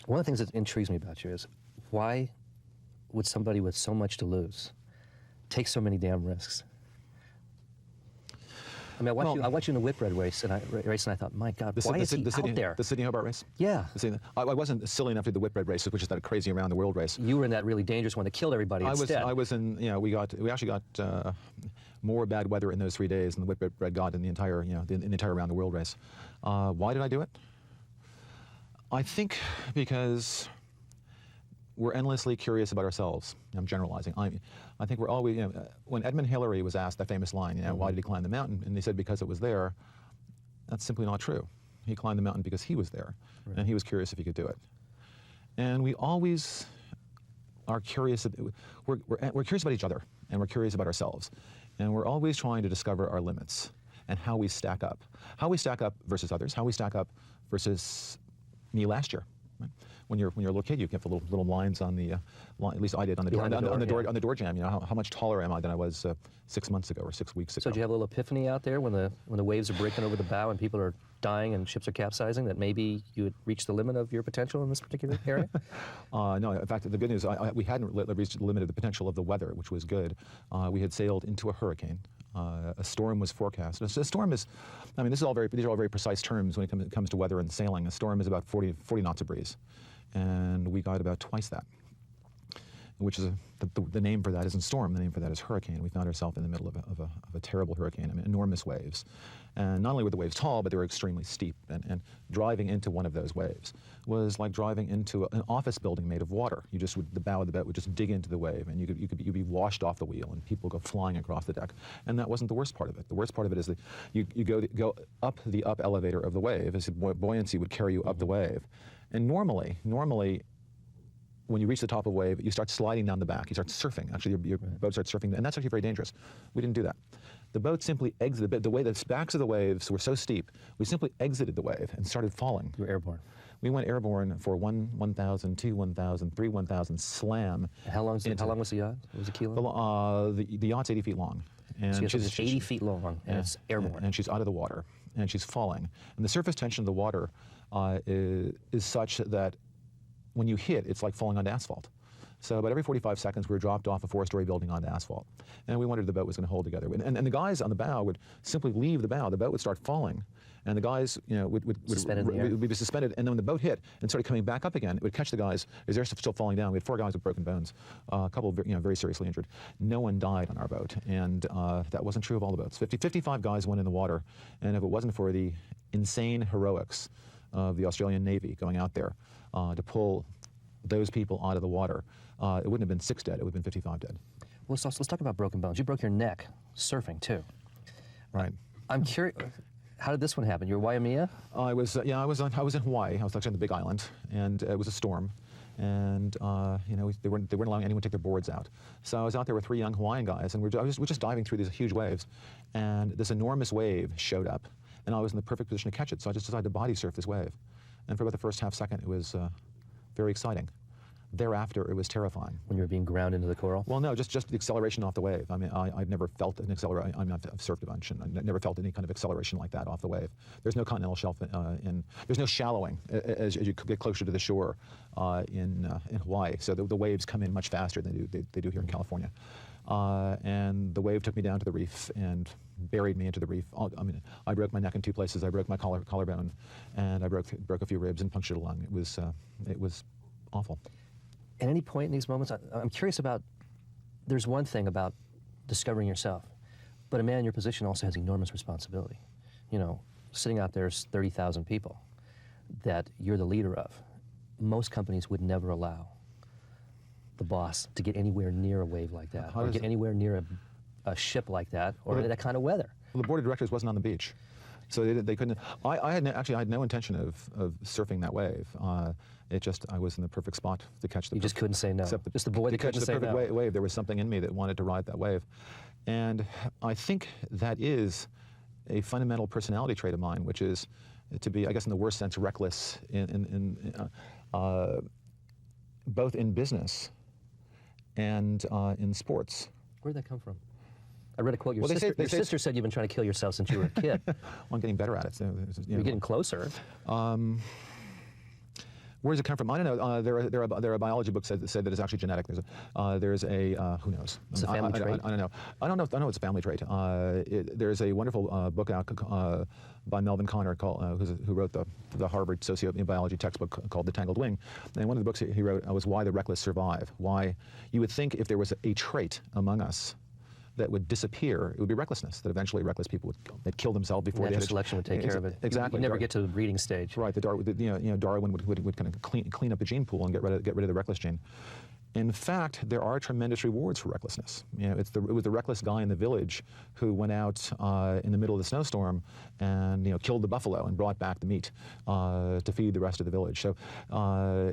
One of the things that intrigues me about you is why would somebody with so much to lose take so many damn risks? I mean, I watched you in the Whitbread race, and I thought, my God, why is he out there? The Sydney Hobart race? Yeah. I wasn't silly enough to do the Whitbread race, which is that crazy around the world race. You were in that really dangerous one that killed everybody instead. I was in, we actually got more bad weather in those 3 days than the Whitbread got in the entire, in the entire around the world race. Why did I do it? I think because we're endlessly curious about ourselves. I'm generalizing. I think we're always, when Edmund Hillary was asked that famous line, why did he climb the mountain? And he said, because it was there. That's simply not true. He climbed the mountain because he was there, and he was curious if he could do it. And we always are curious. We're curious about each other, and we're curious about ourselves. And we're always trying to discover our limits and how we stack up. How we stack up versus others, how we stack up versus me last year. Right? When you're a little kid, you get the little lines on the, at least I did, on the door jamb. How much taller am I than I was 6 months ago or 6 weeks ago? So did you have a little epiphany out there when the waves are breaking over the bow and people are dying and ships are capsizing, that maybe you had reached the limit of your potential in this particular area? No, in fact, the good news, we hadn't reached the limit of the potential of the weather, which was good. We had sailed into a hurricane. A storm was forecast. A storm is, these are all very precise terms when it comes to weather and sailing. A storm is about 40 knots of breeze, and we got about twice that, which is the name for that isn't storm. The name for that is hurricane. We found ourselves in the middle of a terrible hurricane. Enormous waves, and not only were the waves tall, but they were extremely steep. And driving into one of those waves was like driving into an office building made of water. The bow of the boat would just dig into the wave, and you'd be washed off the wheel, and people go flying across the deck. And that wasn't the worst part of it. The worst part of it is that you go up the up elevator of the wave, as buoyancy would carry you up the wave. And normally, when you reach the top of a wave, you start sliding down the back. You start surfing. Actually, your boat starts surfing, and that's actually very dangerous. We didn't do that. The boat simply exited. The way the backs of the waves were so steep, we simply exited the wave and started falling. You were airborne. We went airborne for 1,000, 2, 1,000, 3, 1,000, slam. How long was the yacht? What was the key long? The yacht's 80 feet long. And so it's 80 feet long, and it's airborne. And she's out of the water, and she's falling. And the surface tension of the water is such that when you hit, it's like falling onto asphalt. So about every 45 seconds, we were dropped off a 4-story building onto asphalt. And we wondered if the boat was going to hold together. And the guys on the bow would simply leave the bow. The boat would start falling. And the guys would be suspended. And then when the boat hit and started coming back up again, it would catch the guys as they're still falling down. We had 4 guys with broken bones, a couple very seriously injured. No one died on our boat. And that wasn't true of all the boats. 55 guys went in the water. And if it wasn't for the insane heroics of the Australian Navy going out there to pull those people out of the water, it wouldn't have been 6 dead, it would have been 55 dead. Well, let's talk about broken bones. You broke your neck surfing, too. Right. I'm curious, how did this one happen? You were Waimea? I was in Hawaii. I was actually on the Big Island, and it was a storm. And they weren't allowing anyone to take their boards out. So I was out there with 3 young Hawaiian guys, and we're just diving through these huge waves. And this enormous wave showed up, and I was in the perfect position to catch it. So I just decided to body surf this wave. And for about the first half second, it was very exciting. Thereafter, it was terrifying. When you were being ground into the coral? Well, no, just the acceleration off the wave. I've never felt an acceleration. I've surfed a bunch, and I never felt any kind of acceleration like that off the wave. There's no continental shelf there's no shallowing as you get closer to the shore in Hawaii. So the waves come in much faster than they do here in California. And the wave took me down to the reef and buried me into the reef. I broke my neck in 2 places. I broke my collarbone, and I broke a few ribs and punctured a lung. It was awful. At any point in these moments, I'm curious about, there's one thing about discovering yourself, but a man in your position also has enormous responsibility. Sitting out there's 30,000 people that you're the leader of. Most companies would never allow the boss to get anywhere near a wave like that, or get anywhere near a ship like that, or that kind of weather. Well, the board of directors wasn't on the beach. So they couldn't. I had no intention of surfing that wave. I was in the perfect spot to catch the. You just couldn't say no. Just the boy that couldn't say no. To catch the perfect wave. There was something in me that wanted to ride that wave, and I think that is a fundamental personality trait of mine, which is to be, I guess, in the worst sense, reckless both in business and in sports. Where did that come from? I read a quote. Your sister said you've been trying to kill yourself since you were a kid. Well, I'm getting better at it. So, You're getting closer. Where does it come from? I don't know. There are biology books that say that it's actually genetic. There's a who knows? It's a family trait? I don't know. I don't know. It's a family trait. There's a wonderful book out by Melvin Conner who wrote the Harvard sociobiology textbook called The Tangled Wing. And one of the books he wrote was Why the Reckless Survive. Why you would think if there was a trait among us that would disappear, it would be recklessness, that eventually reckless people would kill themselves before Natural they had selection would take care of it. Exactly. You never get to the breeding stage. Right. Darwin would kind of clean up the gene pool and get rid of the reckless gene. In fact, there are tremendous rewards for recklessness. It was the reckless guy in the village who went out in the middle of the snowstorm and killed the buffalo and brought back the meat to feed the rest of the village. So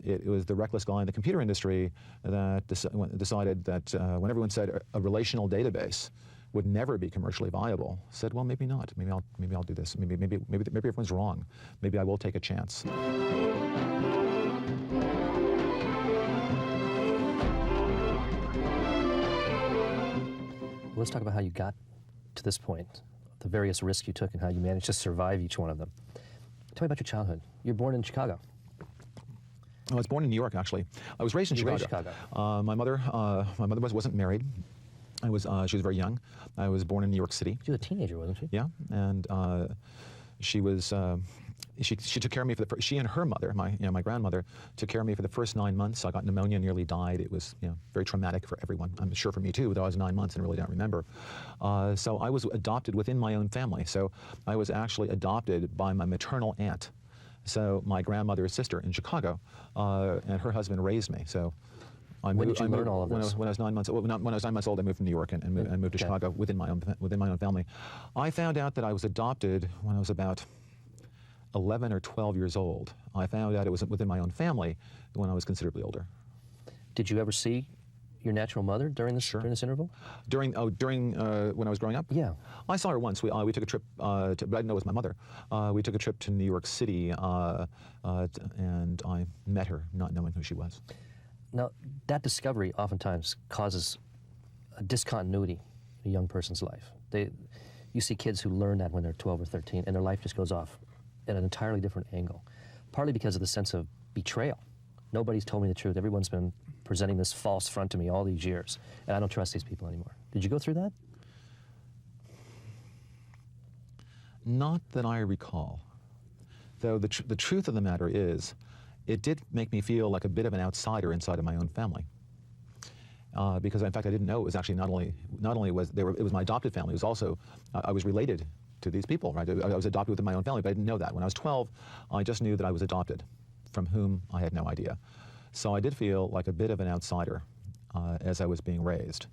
it was the reckless guy in the computer industry that decided that when everyone said a relational database would never be commercially viable, said, well, maybe not. Maybe I'll do this. Maybe everyone's wrong. Maybe I will take a chance. Let's talk about how you got to this point, the various risks you took and how you managed to survive each one of them. Tell me about your childhood. You were born in Chicago. I was born in New York, actually. I was raised in Chicago. Chicago. My mother wasn't married. She was very young. I was born in New York City. She was a teenager, wasn't she? Yeah, and she was. She took care of me she and her mother, my grandmother, took care of me for the first 9 months. I got pneumonia, nearly died. It was very traumatic for everyone. I'm sure for me too, though I was 9 months and really don't remember. So I was adopted within my own family. So I was actually adopted by my maternal aunt. So my grandmother's sister in Chicago, and her husband raised me. So when did you learn all of this? When I was 9 months old. When I was 9 months old, I moved from New York and moved to Chicago within my own family. I found out that I was adopted when I was about 11 or 12 years old. I found out it was within my own family when I was considerably older. Did you ever see your natural mother during this interval? During when I was growing up? Yeah. I saw her once. We took a trip, but I didn't know it was my mother. We took a trip to New York City, and I met her, not knowing who she was. Now, that discovery oftentimes causes a discontinuity in a young person's life. You see kids who learn that when they're 12 or 13, and their life just goes off at an entirely different angle, partly because of the sense of betrayal. Nobody's told me the truth. Everyone's been presenting this false front to me all these years, and I don't trust these people anymore. Did you go through that? Not that I recall. Though the truth of the matter is, it did make me feel like a bit of an outsider inside of my own family. Because in fact I didn't know it was actually not only was it was my adopted family, it was also I was related to these people, right? I was adopted within my own family, but I didn't know that. When I was 12, I just knew that I was adopted, from whom I had no idea. So I did feel like a bit of an outsider as I was being raised.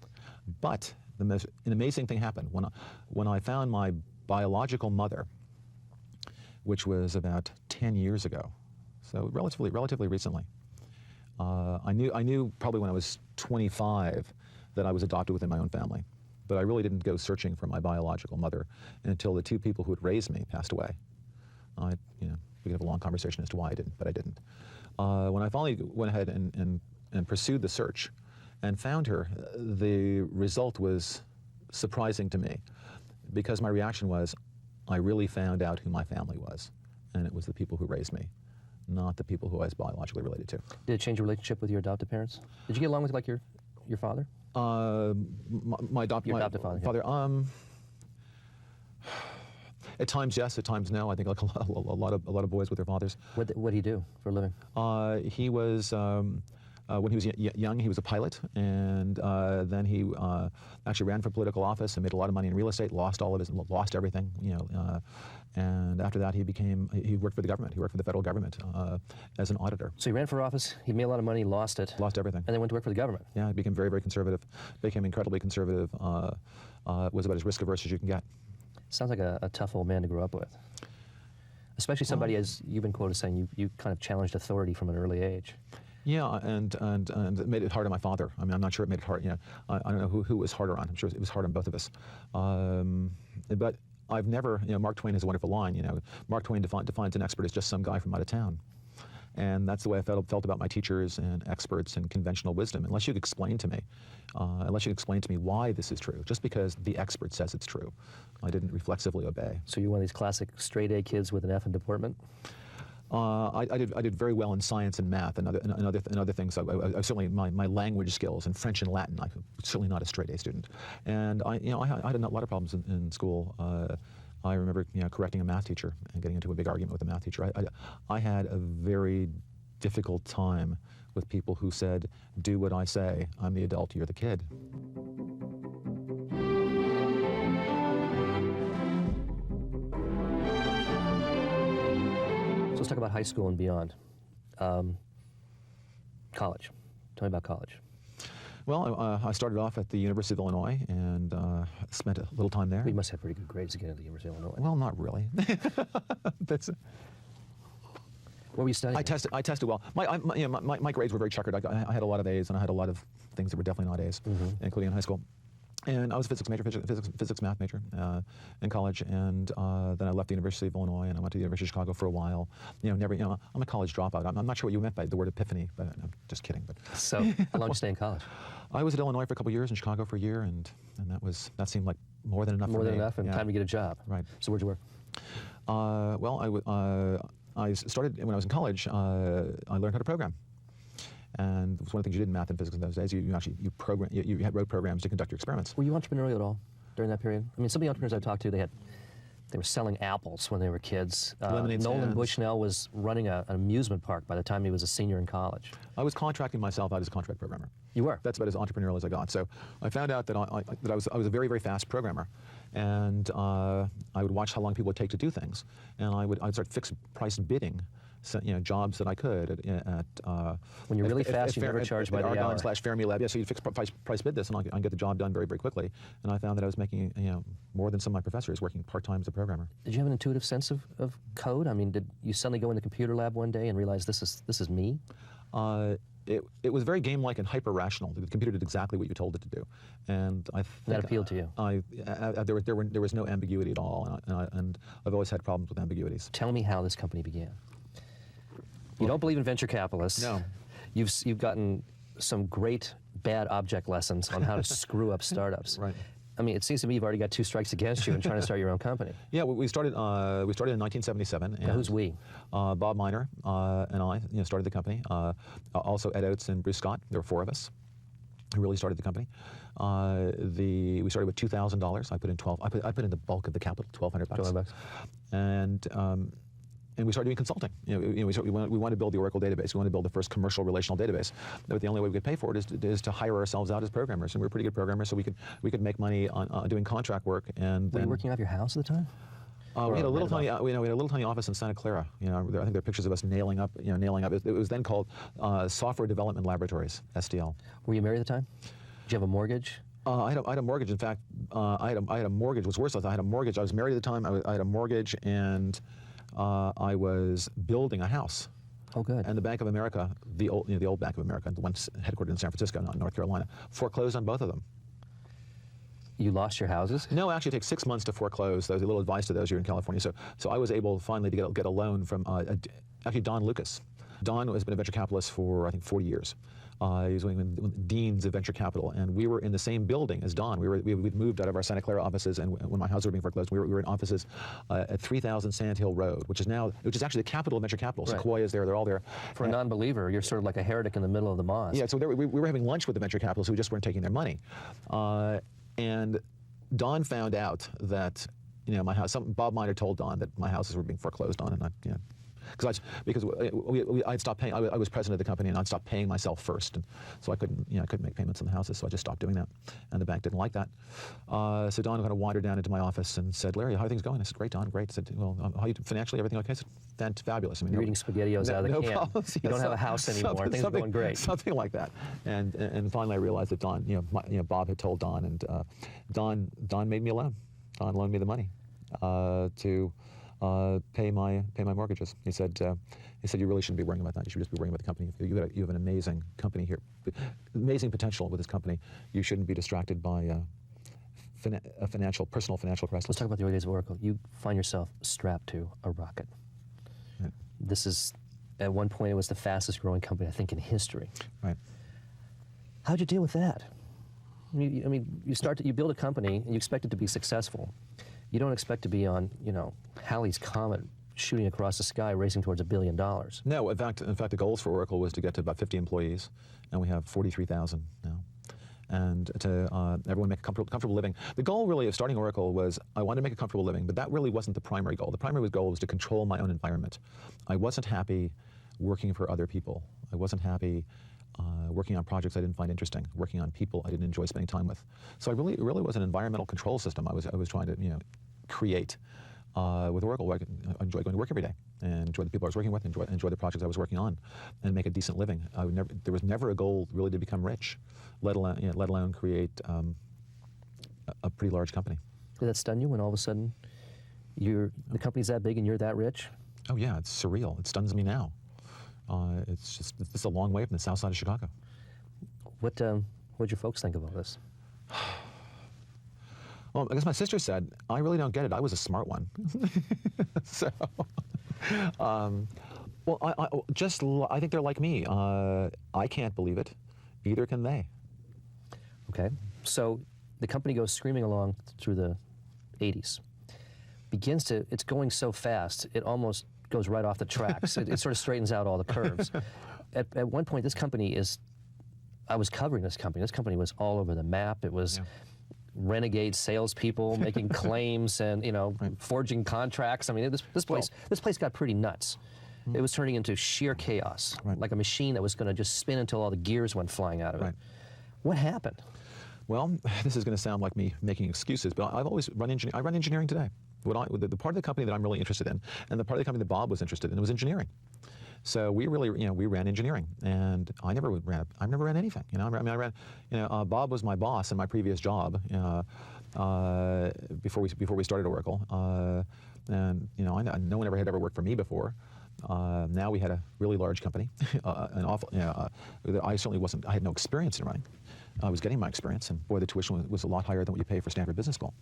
But an amazing thing happened. When I found my biological mother, which was about 10 years ago, so relatively recently, I knew probably when I was 25 that I was adopted within my own family. But I really didn't go searching for my biological mother until the two people who had raised me passed away. We could have a long conversation as to why I didn't, but I didn't. When I finally went ahead and pursued the search and found her, the result was surprising to me, because my reaction was, I really found out who my family was, and it was the people who raised me, not the people who I was biologically related to. Did it change your relationship with your adopted parents? Did you get along with your father? My adopted father. Yeah. At times yes, at times no. I think like a lot of boys with their fathers. What did he do for a living? He was when he was young, he was a pilot, and then he actually ran for political office and made a lot of money in real estate. Lost everything. And after that, he worked for the government. He worked for the federal government as an auditor. So he ran for office, he made a lot of money, lost it. Lost everything. And then went to work for the government. Yeah, he became very, very conservative. Became incredibly conservative. Was about as risk averse as you can get. Sounds like a tough old man to grow up with. Especially somebody, as you've been quoted saying, you kind of challenged authority from an early age. Yeah, and it made it hard on my father. I mean, I'm not sure it made it hard. I don't know who it was harder on. I'm sure it was hard on both of us. But I've never, Mark Twain has a wonderful line, Mark Twain defines an expert as just some guy from out of town. And that's the way I felt about my teachers and experts and conventional wisdom. Unless you could explain to me why this is true, just because the expert says it's true, I didn't reflexively obey. So you're one of these classic straight A kids with an F in deportment? I did very well in science and math and other things. I certainly my language skills in French and Latin. I was certainly not a straight A student, and I had a lot of problems in school. I remember correcting a math teacher and getting into a big argument with a math teacher. I had a very difficult time with people who said, "Do what I say. I'm the adult. You're the kid." Let's talk about high school and beyond. College. Tell me about college. Well, I started off at the University of Illinois and spent a little time there. Well, you must have pretty good grades to get into the University of Illinois. Well, not really. What were you studying? I tested well. My grades were very checkered. I had a lot of A's and I had a lot of things that were definitely not A's, including in high school. And I was a physics math major in college, and then I left the University of Illinois and I went to the University of Chicago for a while. I'm a college dropout. I'm not sure what you meant by the word epiphany, but I'm just kidding. But so, how long did you stay in college? I was at Illinois for a couple of years, in Chicago for a year, and that seemed like more than enough. More for than me. enough, and time to get a job. Right. So where'd you work? Well, I started when I was in college. I learned how to program. And it was one of the things you did in math and physics in those days. You wrote programs to conduct your experiments. Were you entrepreneurial at all during that period? I mean, some of the entrepreneurs I've talked to, they were selling apples when they were kids. Lemonade Nolan stands. Bushnell was running an amusement park by the time he was a senior in college. I was contracting myself out as a contract programmer. You were? That's about as entrepreneurial as I got. So I found out that I was a very, very fast programmer, and I would watch how long people would take to do things, and I'd start fixed price bidding. So, jobs that I could at when you're really fast, you never charge by the hour. Argonne/Fermi Lab. Yeah, so you fix price bid this, and I get the job done very, very quickly. And I found that I was making more than some of my professors working part-time as a programmer. Did you have an intuitive sense of code? I mean, did you suddenly go in the computer lab one day and realize this is me? It was very game-like and hyper-rational. The computer did exactly what you told it to do, and I think that appealed to you. There was no ambiguity at all, and I've always had problems with ambiguities. Tell me how this company began. You don't believe in venture capitalists. No. You've gotten some great bad object lessons on how to screw up startups. Right. I mean, it seems to me you've already got 2 strikes against you in trying to start your own company. Yeah, we started in 1977. Now, who's we? Bob Miner and I started the company. Also Ed Oates and Bruce Scott. There were 4 of us who really started the company. We started with $2,000. I put in I put in the bulk of the capital, $1,200. $1,200. And we started doing consulting. We wanted to build the Oracle database. We wanted to build the first commercial relational database. But the only way we could pay for it is to hire ourselves out as programmers. And we were pretty good programmers, so we could make money on doing contract work. And were you working out of your house at the time? We had a little tiny office in Santa Clara. I think there are pictures of us nailing up. It was then called Software Development Laboratories, SDL. Were you married at the time? Did you have a mortgage? I had a mortgage. In fact, I had a mortgage. What's worse, I had a mortgage. I was married at the time. I had a mortgage, and I was building a house. Oh, good. And the Bank of America, the old Bank of America, the one headquartered in San Francisco, not North Carolina, foreclosed on both of them. You lost your houses? No, actually, it takes 6 months to foreclose. There's a little advice to those here in California. So I was able finally to get a loan from actually Don Lucas. Don has been a venture capitalist for I think 40 years. He was one of the deans of venture capital, and we were in the same building as Don. We'd moved out of our Santa Clara offices, and when my houses were being foreclosed, we were in offices at 3000 Sand Hill Road, which is actually the capital of venture capital. Right. Sequoia's there; they're all there. For a non-believer, you're sort of like a heretic in the middle of the mosque. Yeah, so we were having lunch with the venture capitalists who just weren't taking their money, and Don found out that my house. Bob Miner told Don that my houses were being foreclosed on, and because I'd stopped paying. I was president of the company, and I'd stopped paying myself first, and so I couldn't make payments on the houses. So I just stopped doing that, and the bank didn't like that. So Don kind of wandered down into my office and said, "Larry, how are things going?" I said, "Great, Don, great." I said, "Well, how are you financially? Everything okay?" I said, "Fabulous." I mean, you're eating SpaghettiOs out of the can. Problems. You don't have a house anymore. Things are going great. Something like that. And finally, I realized that Don, Bob had told Don, and Don made me a loan. Don loaned me the money to pay my mortgages. He said you really shouldn't be worrying about that. You should just be worrying about the company. You have an amazing company here, amazing potential with this company. You shouldn't be distracted by a personal financial crisis. Let's talk about the early days of Oracle. You find yourself strapped to a rocket. Right. This is, at one point, it was the fastest growing company I think in history. Right. How'd you deal with that? You build a company and you expect it to be successful. You don't expect to be on, Halley's Comet shooting across the sky, racing towards $1 billion. No, in fact, the goals for Oracle was to get to about 50 employees, and we have 43,000 now. And to everyone make a comfortable living. The goal really of starting Oracle was I wanted to make a comfortable living, but that really wasn't the primary goal. The primary goal was to control my own environment. I wasn't happy working for other people. I wasn't happy working on projects I didn't find interesting, working on people I didn't enjoy spending time with. So it really was an environmental control system I was trying to create with Oracle, where I could enjoy going to work every day and enjoy the people I was working with, enjoy the projects I was working on, and make a decent living. There was never a goal really to become rich, let alone create a pretty large company. Did that stun you when all of a sudden the company's that big and you're that rich? Oh yeah, it's surreal. It stuns me now. It's a long way from the south side of Chicago. What'd your folks think of all this? Well, I guess my sister said, I really don't get it. I was a smart one. So, well, I think they're like me. I can't believe it. Either can they. Okay, so the company goes screaming along through the 80s. It's going so fast, it almost goes right off the tracks. It sort of straightens out all the curves. At one point, I was covering this company. This company was all over the map. It was renegade salespeople making claims and forging contracts. I mean, this place got pretty nuts. It was turning into sheer chaos, like a machine that was going to just spin until all the gears went flying out of it. What happened? Well, this is going to sound like me making excuses, but I've always run engineering. I run engineering today. The part of the company that I'm really interested in, and the part of the company that Bob was interested in, was engineering. So we really, we ran engineering, and I never ran anything. I ran. Bob was my boss in my previous job before we started Oracle, and no one had ever worked for me before. Now we had a really large company, I certainly wasn't. I had no experience in running. I was getting my experience, and boy, the tuition was a lot higher than what you pay for Stanford Business School.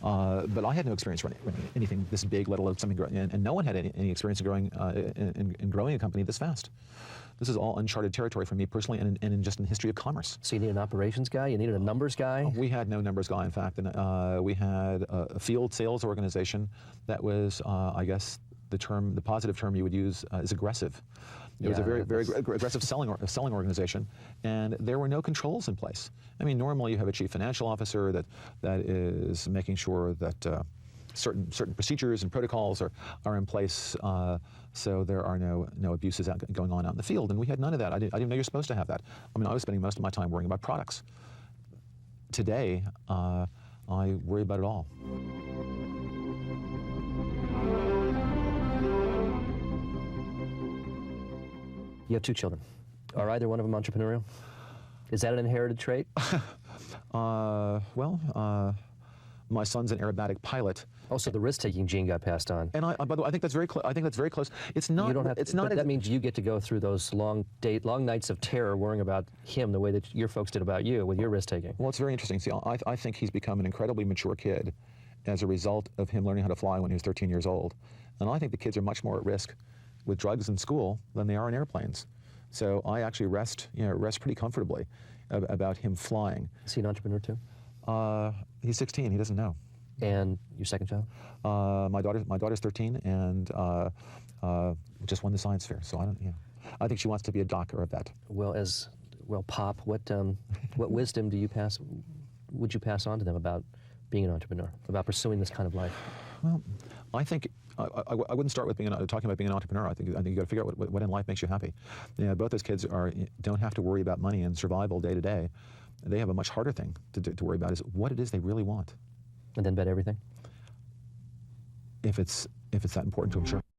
But I had no experience running anything this big, let alone something growing, and no one had any experience in growing a company this fast. This is all uncharted territory for me personally, and just in the history of commerce. So you needed an operations guy? You needed a numbers guy? We had no numbers guy, in fact, and we had a field sales organization that was, I guess, the positive term you would use is aggressive. It was a very aggressive selling organization, and there were no controls in place. I mean, normally you have a chief financial officer that is making sure that certain procedures and protocols are in place, so there are no abuses going on out in the field. And we had none of that. I didn't know you're supposed to have that. I mean, I was spending most of my time worrying about products. Today, I worry about it all. You have 2 children. Are either one of them entrepreneurial? Is that an inherited trait? My son's an aerobatic pilot. Oh, so the risk-taking gene got passed on. And by the way, I think that's very close. It's not. You don't have. But that means you get to go through those long nights of terror, worrying about him the way that your folks did about you with your risk-taking. Well, it's very interesting. See, I think he's become an incredibly mature kid as a result of him learning how to fly when he was 13 years old. And I think the kids are much more at risk with drugs in school than they are in airplanes. So I actually rest pretty comfortably about him flying. Is he an entrepreneur too? He's 16. He doesn't know. And your second child? My daughter's 13 and just won the science fair. So I think she wants to be a doc or a vet. Well, Pop, what wisdom would you pass on to them about being an entrepreneur, about pursuing this kind of life? Well, I think I wouldn't start with talking about being an entrepreneur. I think you got to figure out what in life makes you happy. Both those kids don't have to worry about money and survival day to day. They have a much harder thing to worry about, is what it is they really want. And then bet everything? If it's that important to them, sure.